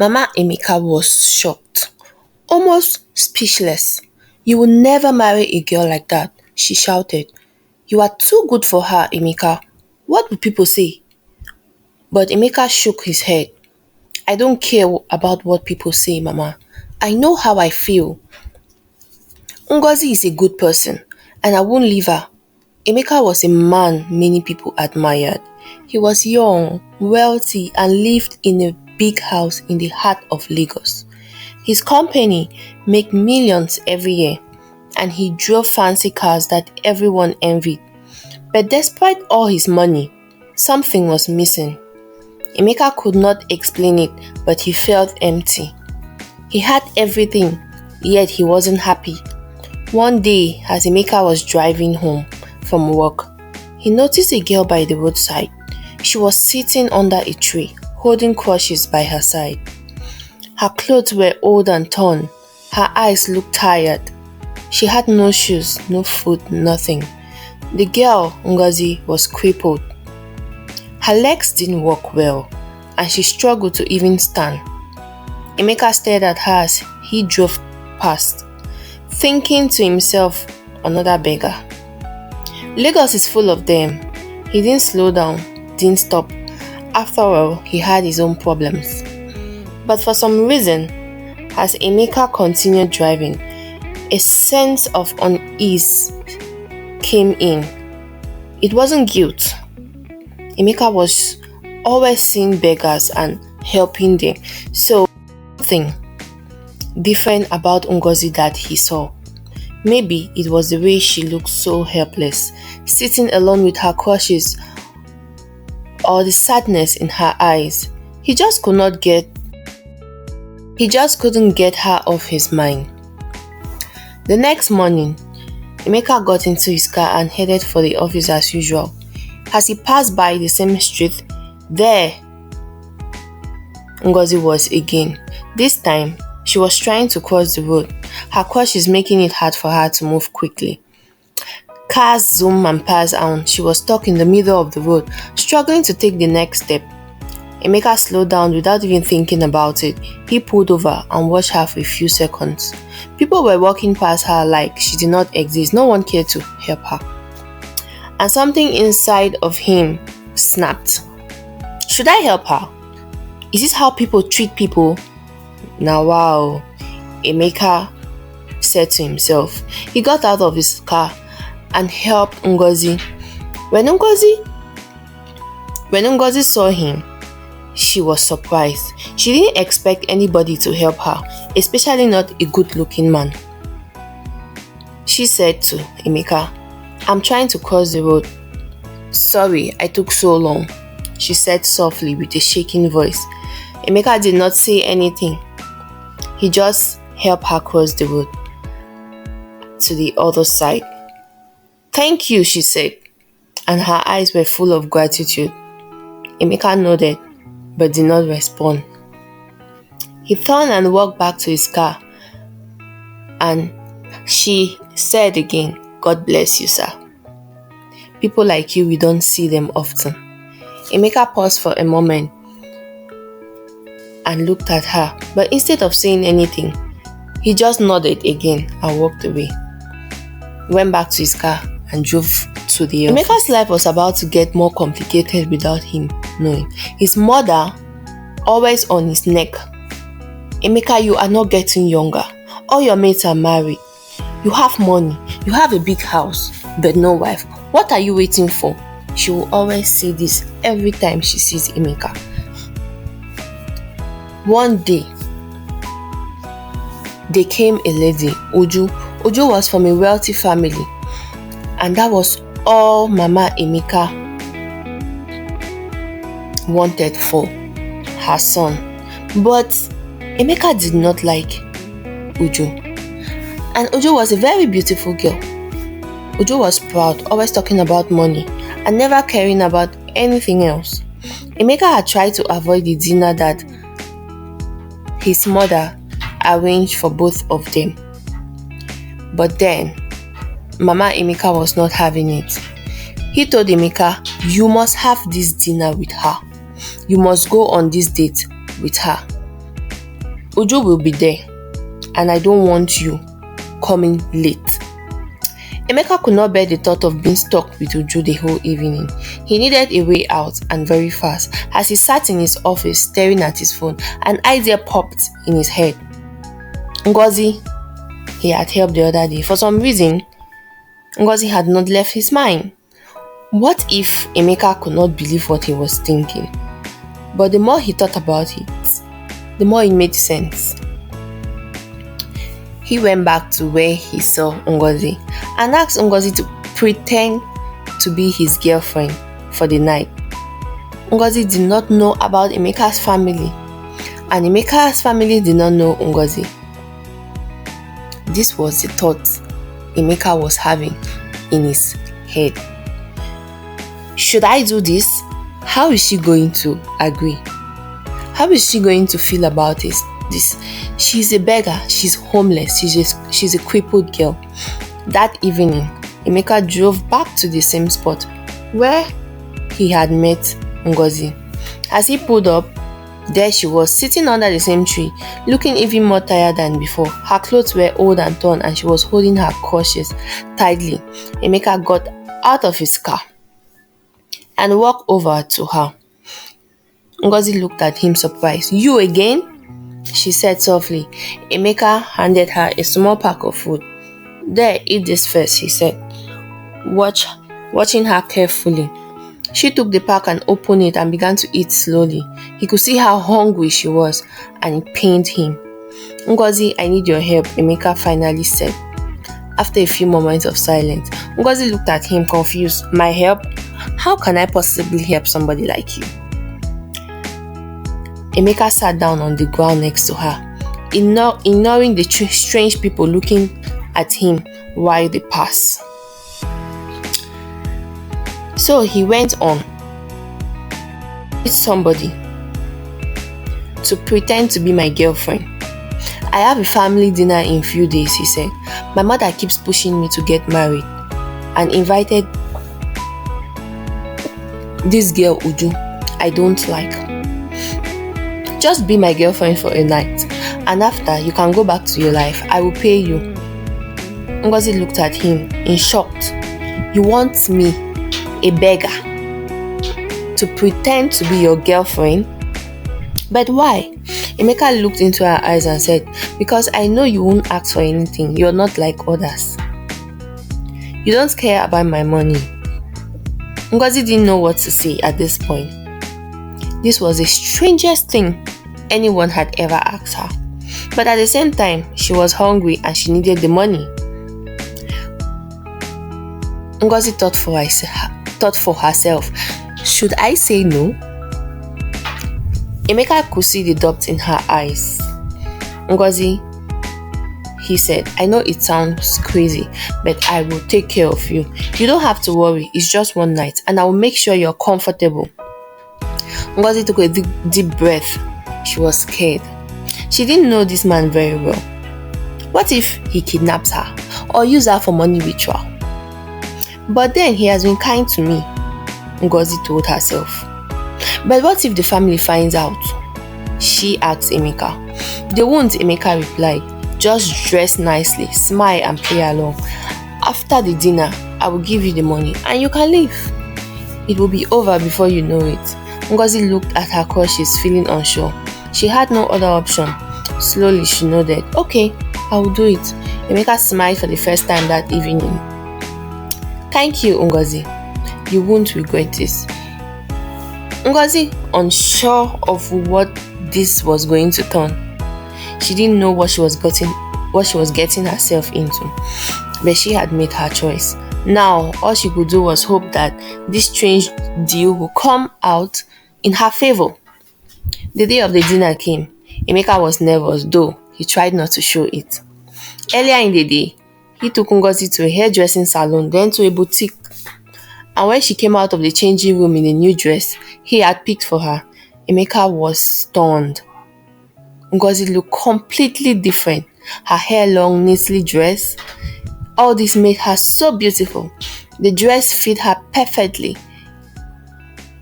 Mama Emeka was shocked, almost speechless. "You will never marry a girl like that," she shouted. "You are too good for her, Emeka. What will people say?" But Emeka shook his head. "I don't care about what people say, Mama. I know how I feel. Ngozi is a good person, and I won't leave her." Emeka was a man many people admired. He was young, wealthy, and lived in a big house in the heart of Lagos. His company made millions every year, and he drove fancy cars that everyone envied. But despite all his money, something was missing. Emeka could not explain it, but he felt empty. He had everything, yet he wasn't happy. One day, as Emeka was driving home from work, he noticed a girl by the roadside. She was sitting under a tree, holding crutches by her side. Her clothes were old and torn. Her eyes looked tired. She had no shoes, no food, nothing. The girl, Ngozi, was crippled. Her legs didn't work well, and she struggled to even stand. Emeka stared at her as he drove past, thinking to himself, "Another beggar." Lagos is full of them. He didn't slow down, didn't stop. After all, he had his own problems. But for some reason, as Emeka continued driving, a sense of unease came in. It wasn't guilt. Emeka was always seeing beggars and helping them. So, something different about Ngozi that he saw. Maybe it was the way she looked so helpless, sitting alone with her crutches, or the sadness in her eyes. He just couldn't get her off his mind. The next morning, Emeka got into his car and headed for the office as usual. As he passed by the same street, there Ngozi was again. This time, she was trying to cross the road. Her crutches making it hard for her to move quickly. Cars zoom and pass and she was stuck in the middle of the road, struggling to take the next step. Emeka slowed down without even thinking about it. He pulled over and watched her for a few seconds. People were walking past her like she did not exist. No one cared to help her. And something inside of him snapped. Should I help her? Is this how people treat people? Now wow, Emeka said to himself. He got out of his car and helped Ngozi. When Ngozi saw him, she was surprised. She didn't expect anybody to help her, especially not a good-looking man. She said to Emeka, "I'm trying to cross the road." "Sorry, I took so long," she said softly with a shaking voice. Emeka did not say anything. He just helped her cross the road to the other side. "Thank you," she said, and her eyes were full of gratitude. Emeka nodded, but did not respond. He turned and walked back to his car, and she said again, "God bless you, sir. People like you, we don't see them often." Emeka paused for a moment and looked at her, but instead of saying anything, he just nodded again and walked away. He went back to his car and drove to the office. Emeka's life was about to get more complicated without him knowing. His mother, always on his neck. "Emeka, you are not getting younger. All your mates are married. You have money. You have a big house, but no wife. What are you waiting for?" She will always say this every time she sees Emeka. One day, there came a lady, Uju. Uju was from a wealthy family, and that was all Mama Emeka wanted for her son. But Emeka did not like Uju. And Uju was a very beautiful girl. Uju was proud, always talking about money, and never caring about anything else. Emeka had tried to avoid the dinner that his mother arranged for both of them. But then, Mama Emeka was not having it. He told Emeka, "You must have this dinner with her. You must go on this date with her." Uju will be there, and I don't want you coming late. Emeka could not bear the thought of being stuck with Uju the whole evening. He needed a way out, and very fast. As he sat in his office staring at his phone, an idea popped in his head. Ngozi he had helped the other day. For some reason, Ngozi had not left his mind. What if Emeka could not believe what he was thinking? But the more he thought about it, the more it made sense. He went back to where he saw Ngozi and asked Ngozi to pretend to be his girlfriend for the night. Ngozi did not know about Emeka's family, and Emeka's family did not know Ngozi. This was the thought Emeka was having in his head. Should I do this? How is she going to agree? How is she going to feel about this? She's a beggar, she's homeless, she's a crippled girl. That evening, Emeka drove back to the same spot where he had met Ngozi. As he pulled up, there she was sitting under the same tree, looking even more tired than before. Her clothes were old and torn, and she was holding her crutches tightly. Emeka got out of his car and walked over to her. Ngozi looked at him surprised. "You again?" she said softly. Emeka handed her a small pack of food. "There, eat this first," he said, watching her carefully. She took the pack and opened it and began to eat slowly. He could see how hungry she was, and it pained him. "Ngozi, I need your help," Emeka finally said. After a few moments of silence, Ngozi looked at him confused. "My help? How can I possibly help somebody like you?" Emeka sat down on the ground next to her, ignoring the strange people looking at him while they passed. So he went on. "It's somebody to pretend to be my girlfriend. I have a family dinner in a few days," he said. "My mother keeps pushing me to get married and invited this girl Uju I don't like. Just be my girlfriend for a night, and after you can go back to your life. I will pay you." Ngozi looked at him in shock. "You want me, a beggar, to pretend to be your girlfriend? But why?" Emeka looked into her eyes and said, "Because I know you won't ask for anything. You're not like others. You don't care about my money." Ngozi didn't know what to say at this point. This was the strangest thing anyone had ever asked her. But at the same time, she was hungry and she needed the money. Ngozi thought for herself. Should I say no? Emeka could see the doubt in her eyes. "Ngozi," he said, "I know it sounds crazy, but I will take care of you. You don't have to worry. It's just one night, and I will make sure you're comfortable." Ngozi took a deep breath. She was scared. She didn't know this man very well. What if he kidnaps her or uses her for money ritual? But then he has been kind to me, Ngozi told herself. But what if the family finds out? She asked Emeka. "They won't," Emeka replied. "Just dress nicely, smile and play along. After the dinner, I will give you the money and you can leave. It will be over before you know it." Ngozi looked at her crutches, feeling unsure. She had no other option. Slowly she nodded. "Okay, I will do it." Emeka smiled for the first time that evening. "Thank you, Ngozi. You won't regret this." Ngozi, unsure of what this was going to turn. She didn't know what she was getting herself into, but she had made her choice. Now, all she could do was hope that this strange deal would come out in her favor. The day of the dinner came. Emeka was nervous, though he tried not to show it. Earlier in the day, he took Ngozi to a hairdressing salon, then to a boutique. And when she came out of the changing room in a new dress he had picked for her, Emeka was stunned. Ngozi looked completely different. Her hair long, neatly dressed. All this made her so beautiful. The dress fit her perfectly.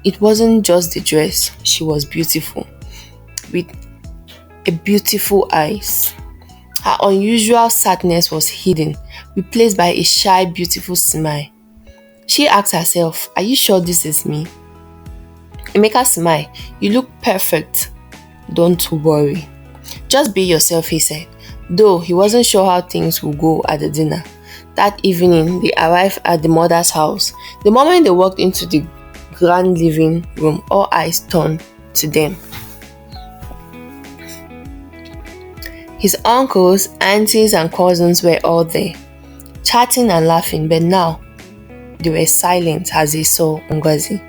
It wasn't just the dress, she was beautiful. With a beautiful eyes. Her unusual sadness was hidden, replaced by a shy, beautiful smile. She asked herself, "Are you sure this is me?" Emeka smiled. "You look perfect. Don't worry. Just be yourself," he said, though he wasn't sure how things would go at the dinner. That evening, they arrived at the mother's house. The moment they walked into the grand living room, all eyes turned to them. His uncles, aunties, and cousins were all there, chatting and laughing, but now they were silent as they saw Ngozi.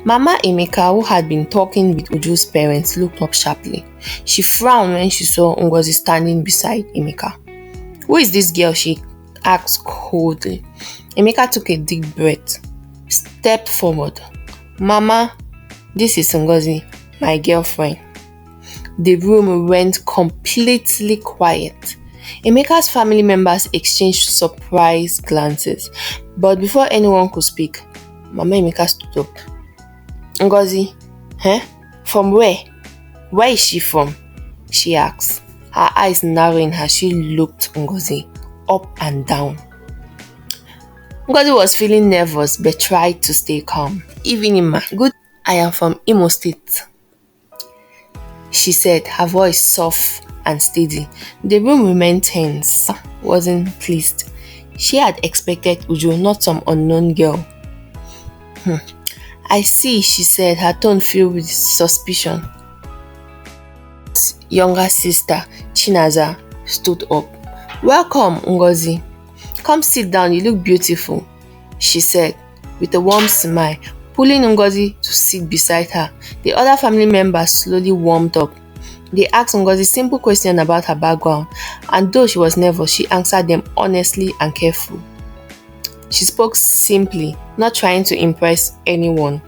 Mama Emeka, who had been talking with Uju's parents, looked up sharply. She frowned when she saw Ngozi standing beside Emeka. "Who is this girl?" she asked coldly. Emeka took a deep breath, stepped forward. "Mama, this is Ngozi, my girlfriend." The room went completely quiet. Emeka's family members exchanged surprised glances, but before anyone could speak, Mama Emeka stood up. "Ngozi, From where? Where is she from?" she asked, her eyes narrowing as she looked Ngozi up and down. Ngozi was feeling nervous but tried to stay calm. "Evening, ma. Good. I am from Imo State," she said, her voice soft and steady. The room remained tense. Wasn't pleased. She had expected Uju, not some unknown girl. "I see," she said, her tone filled with suspicion. Younger sister, Chinaza, stood up. "Welcome, Ngozi. Come sit down, you look beautiful," she said with a warm smile, pulling Ngozi to sit beside her. The other family members slowly warmed up. They asked Ngozi simple questions about her background, and though she was nervous, she answered them honestly and carefully. She spoke simply, not trying to impress anyone.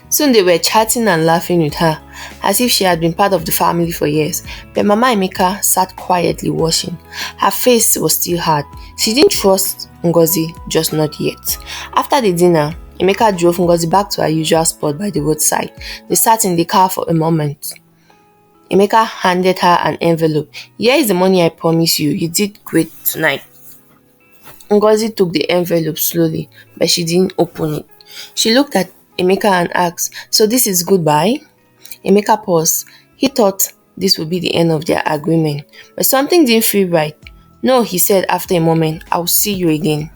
Soon they were chatting and laughing with her, as if she had been part of the family for years. But Mama Emeka sat quietly watching. Her face was still hard. She didn't trust Ngozi, just not yet. After the dinner, Emeka drove Ngozi back to her usual spot by the roadside. They sat in the car for a moment. Emeka handed her an envelope. "Here is the money I promised you. You did great tonight." Ngozi took the envelope slowly, but she didn't open it. She looked at Emeka and asked, "So this is goodbye?" Emeka paused. He thought this would be the end of their agreement, but something didn't feel right. "No," he said after a moment, "I'll see you again.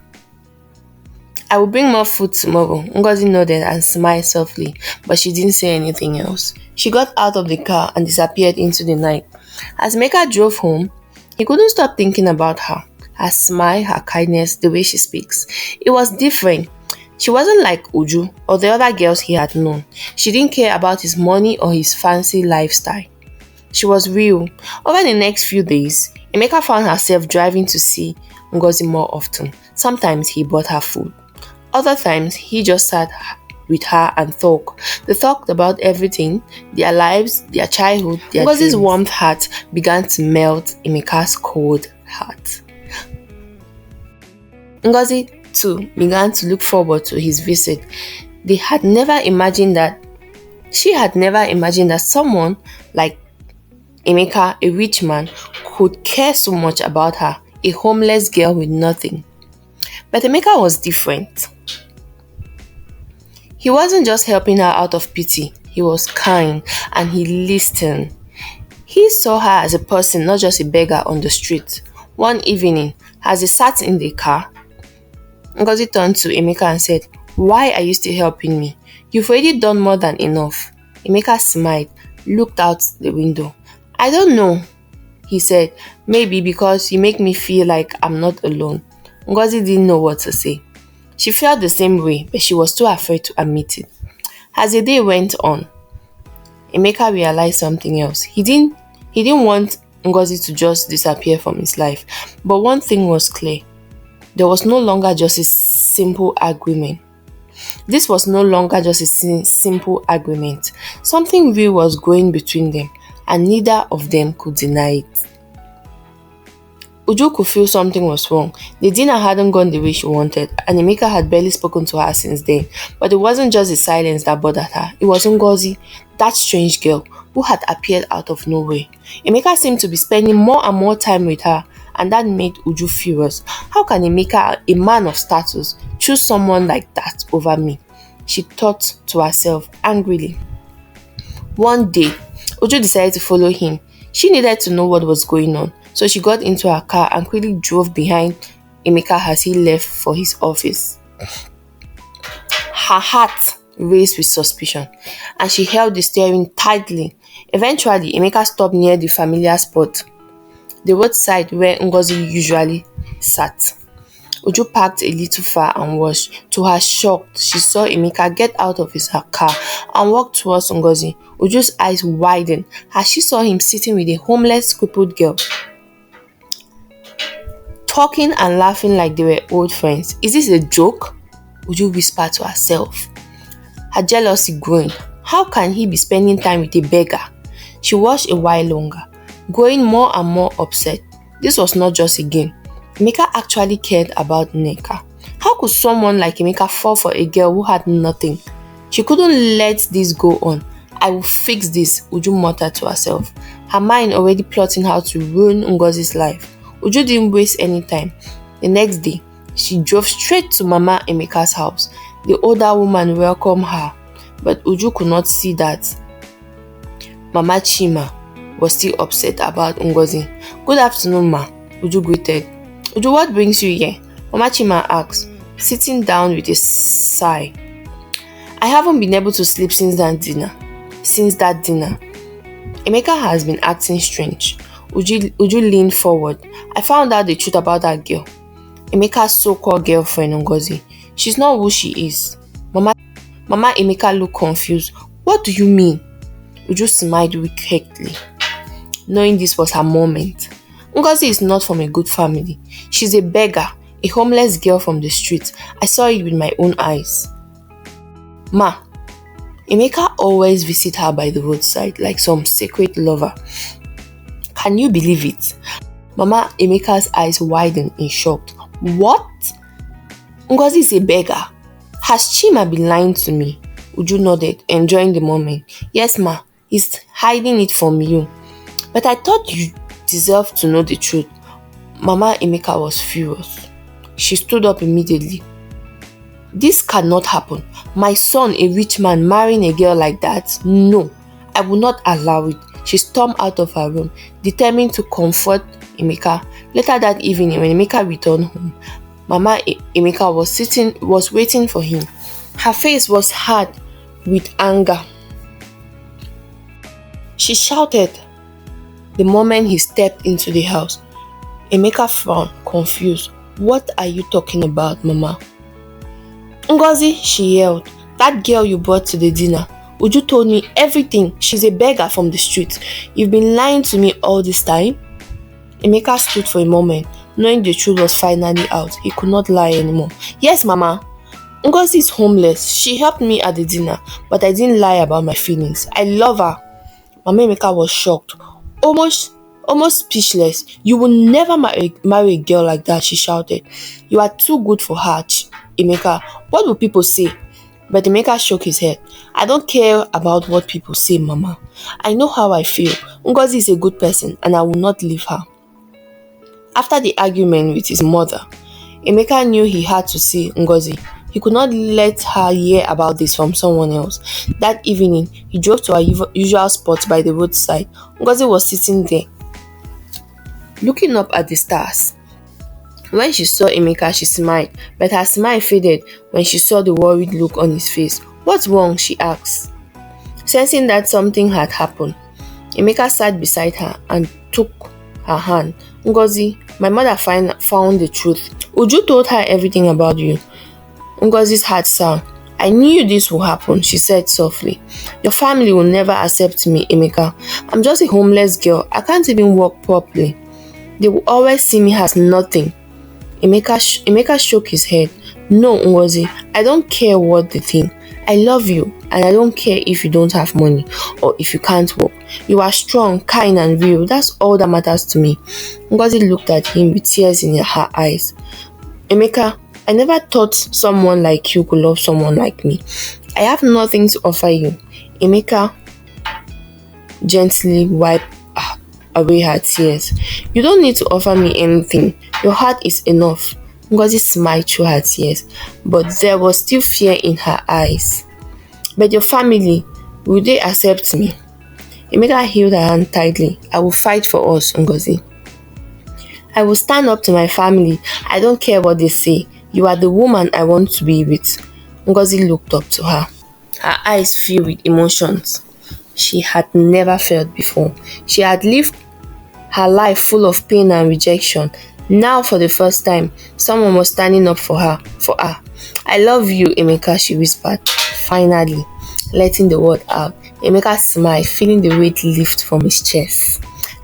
I will bring more food tomorrow." Ngozi nodded and smiled softly, but she didn't say anything else. She got out of the car and disappeared into the night. As Emeka drove home, he couldn't stop thinking about her. Her smile, her kindness, the way she speaks. It was different. She wasn't like Uju or the other girls he had known. She didn't care about his money or his fancy lifestyle. She was real. Over the next few days, Emeka found herself driving to see Ngozi more often. Sometimes he bought her food. Other times, he just sat with her and talked. They talked about everything, their lives, their childhood, their Ngozi's dreams. Warm heart began to melt Emeka's cold heart. Ngozi too began to look forward to his visit. She had never imagined that someone like Emeka, a rich man, could care so much about her, a homeless girl with nothing. But Emeka was different. He wasn't just helping her out of pity, he was kind and he listened. He saw her as a person, not just a beggar on the street. One evening, as they sat in the car, Ngozi turned to Emeka and said, "Why are you still helping me? You've already done more than enough." Emeka smiled, looked out the window. "I don't know," he said. "Maybe because you make me feel like I'm not alone." Ngozi didn't know what to say. She felt the same way, but she was too afraid to admit it. As the day went on, Emeka realized something else. He didn't want Ngozi to just disappear from his life. But one thing was clear. There was no longer just a simple agreement. This was no longer just a simple agreement. Something real was going between them, and neither of them could deny it. Uju could feel something was wrong. The dinner hadn't gone the way she wanted, and Emeka had barely spoken to her since then. But it wasn't just the silence that bothered her. It was Ngozi. that strange girl who had appeared out of nowhere. Emeka seemed to be spending more and more time with her, and that made Uju furious. How can Emeka, a man of status, choose someone like that over me? She thought to herself angrily. One day, Uju decided to follow him. She needed to know what was going on, so she got into her car and quickly drove behind Emeka as he left for his office. Her heart raced with suspicion, and she held the steering tightly. Eventually, Emeka stopped near the familiar spot, the roadside where Ngozi usually sat. Uju parked a little far and watched. To her shock, she saw Emeka get out of his car and walk towards Ngozi. Uju's eyes widened as she saw him sitting with a homeless, crippled girl, talking and laughing like they were old friends. Is this a joke? Uju whispered to herself, her jealousy growing. How can he be spending time with a beggar? She watched a while longer, growing more and more upset. This was not just a game. Emeka actually cared about Nneka. How could someone like Emeka fall for a girl who had nothing? She couldn't let this go on. I will fix this, Uju muttered to herself, her mind already plotting how to ruin Ngozi's life. Uju didn't waste any time. The next day, she drove straight to Mama Emeka's house. The older woman welcomed her, but Uju could not see that Mama Chima was still upset about Ngozi. Good afternoon, Ma, Uju greeted. Uju, what brings you here? Mama Chima asked, sitting down with a sigh. I haven't been able to sleep since that dinner. Emeka has been acting strange. Uju leaned forward. I found out the truth about that girl. Emeka's so-called girlfriend, Ngozi. She's not who she is. Mama Emeka looked confused. What do you mean? Uju smiled wickedly, knowing this was her moment. Ngozi is not from a good family. She's a beggar, a homeless girl from the street. I saw it with my own eyes. Ma, Emeka always visits her by the roadside like some sacred lover. Can you believe it? Mama Emeka's eyes widened in shock. What? Ngozi is a beggar. Has Chima been lying to me? Uju nodded, enjoying the moment. Yes, ma, he's hiding it from you. But I thought you deserved to know the truth. Mama Emeka was furious. She stood up immediately. This cannot happen. My son, a rich man, marrying a girl like that? No, I will not allow it. She stormed out of her room, determined to comfort Emeka. Later that evening, when Emeka returned home, Mama Emeka was waiting for him. Her face was hard with anger. She shouted the moment he stepped into the house. Emeka frowned, confused. What are you talking about, Mama? Ngozi, she yelled. That girl you brought to the dinner. Uju told me everything. She's a beggar from the street. You've been lying to me all this time? Emeka stood for a moment, knowing the truth was finally out. He could not lie anymore. Yes, Mama. Ngozi is homeless. She helped me at the dinner, but I didn't lie about my feelings. I love her. Mama Emeka was shocked, almost speechless. You will never marry a girl like that, she shouted. You are too good for her, Emeka. What will people say? But Emeka shook his head. I don't care about what people say, Mama. I know how I feel. Ngozi is a good person and I will not leave her. After the argument with his mother, Emeka knew he had to see Ngozi. He could not let her hear about this from someone else. That evening, he drove to her usual spot by the roadside. Ngozi was sitting there, looking up at the stars. When she saw Emeka, she smiled, but her smile faded when she saw the worried look on his face. What's wrong? She asked. Sensing that something had happened, Emeka sat beside her and took her hand. Ngozi, my mother found the truth. Uju told her everything about you. Ngozi's heart sank. I knew this would happen, she said softly. Your family will never accept me, Emeka. I'm just a homeless girl. I can't even walk properly. They will always see me as nothing. Emeka shook his head. No, Ngozi, I don't care what they think. I love you, and I don't care if you don't have money or if you can't walk. You are strong, kind, and real. That's all that matters to me. Ngozi looked at him with tears in her eyes. Emeka, I never thought someone like you could love someone like me. I have nothing to offer you. Emeka, gently wiped away her tears. "You don't need to offer me anything. Your heart is enough." Ngozi smiled through her tears, but there was still fear in her eyes. "But your family, will they accept me?" Emeka held her hand tightly. "I will fight for us, Ngozi. I will stand up to my family. I don't care what they say. You are the woman I want to be with." Ngozi looked up to her, her eyes filled with emotions she had never felt before. She had lived her life full of pain and rejection. Now, for the first time, someone was standing up for her. "I love you, Emeka," she whispered, finally letting the word out. Emeka smiled, feeling the weight lift from his chest.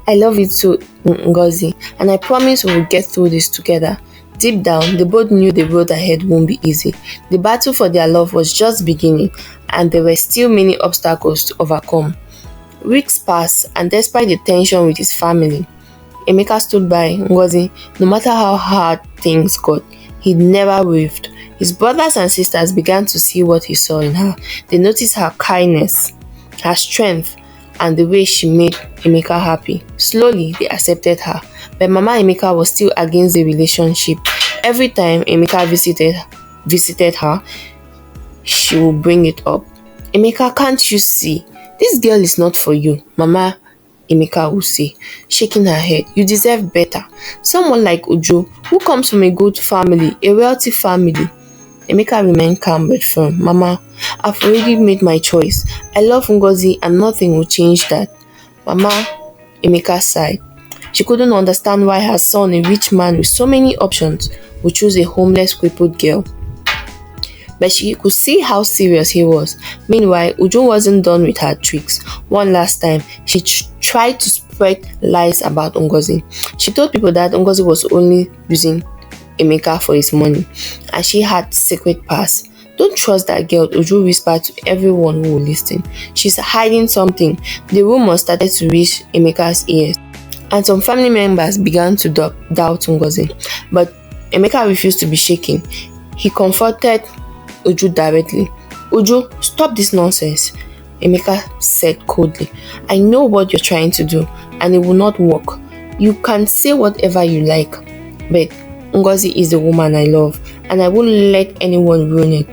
"I love you too, Ngozi, and I promise we will get through this together." Deep down, they both knew the road ahead won't be easy. The battle for their love was just beginning, and there were still many obstacles to overcome. Weeks passed, and despite the tension with his family, Emeka stood by Ngozi. No matter how hard things got, he never wavered. His brothers and sisters began to see what he saw in her. They noticed her kindness, her strength, and the way she made Emeka happy. Slowly, they accepted her. But Mama Emeka was still against the relationship. Every time Emeka visited her, she would bring it up. "Emeka, can't you see? This girl is not for you," Mama Emeka would say, shaking her head. "You deserve better. Someone like Uju, who comes from a good family, a wealthy family." Emeka remained calm but firm. "Mama, I've already made my choice. I love Ngozi and nothing will change that." Mama Emeka sighed. She couldn't understand why her son, a rich man with so many options, would choose a homeless, crippled girl. But she could see how serious he was. Meanwhile, Uju wasn't done with her tricks. One last time, she tried to spread lies about Ngozi. She told people that Ngozi was only using Emeka for his money, and she had secret past. "Don't trust that girl," Uju whispered to everyone who would listen. "She's hiding something." The rumor started to reach Emeka's ears, and some family members began to doubt Ngozi. But Emeka refused to be shaken. He confronted Uju directly. "Uju, stop this nonsense," Emeka said coldly. "I know what you're trying to do, and it will not work. You can say whatever you like, but Ngozi is the woman I love, and I won't let anyone ruin it."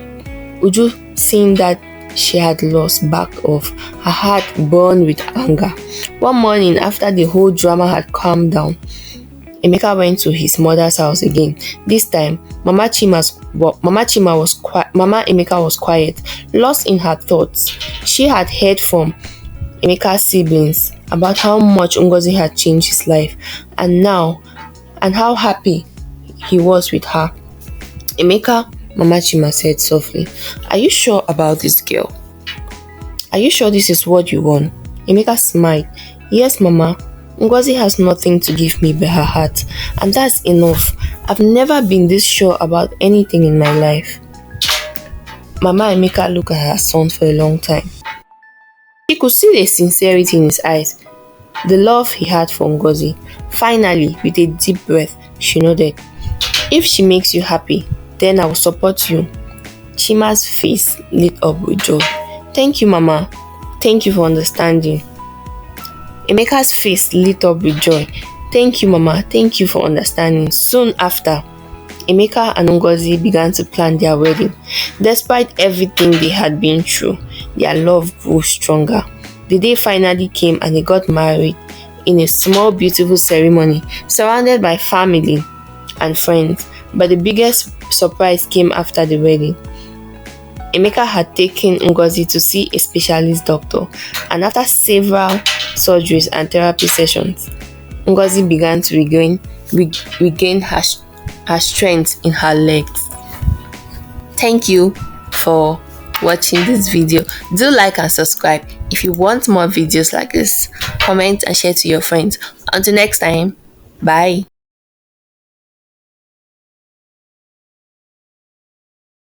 Uju, seeing that she had lost back off, her heart burned with anger. One morning, after the whole drama had calmed down, Emeka went to his mother's house again. This time, Mama Emeka was quiet, lost in her thoughts. She had heard from Emeka's siblings about how much Ngozi had changed his life, and how happy he was with her. "Emeka," Mama Chima said softly, "are you sure about this girl? Are you sure this is what you want?" Emeka smiled. "Yes, Mama. Ngozi has nothing to give me but her heart, and that's enough. I've never been this sure about anything in my life." Mama Emeka looked at her son for a long time. She could see the sincerity in his eyes, the love he had for Ngozi. Finally, with a deep breath, she nodded. "If she makes you happy, then I will support you." Chima's face lit up with joy. "Thank you, Mama. Thank you for understanding." Emeka's face lit up with joy. "Thank you, Mama. Thank you for understanding." Soon after, Emeka and Ngozi began to plan their wedding. Despite everything they had been through, their love grew stronger. The day finally came and they got married in a small, beautiful ceremony, surrounded by family and friends. But the biggest surprise came after the wedding. Emeka had taken Ngozi to see a specialist doctor, and after several surgeries and therapy sessions, Ngozi began to regain her strength in her legs. Thank you for watching this video. Do like and subscribe if you want more videos like this. Comment and share to your friends. Until next time, bye.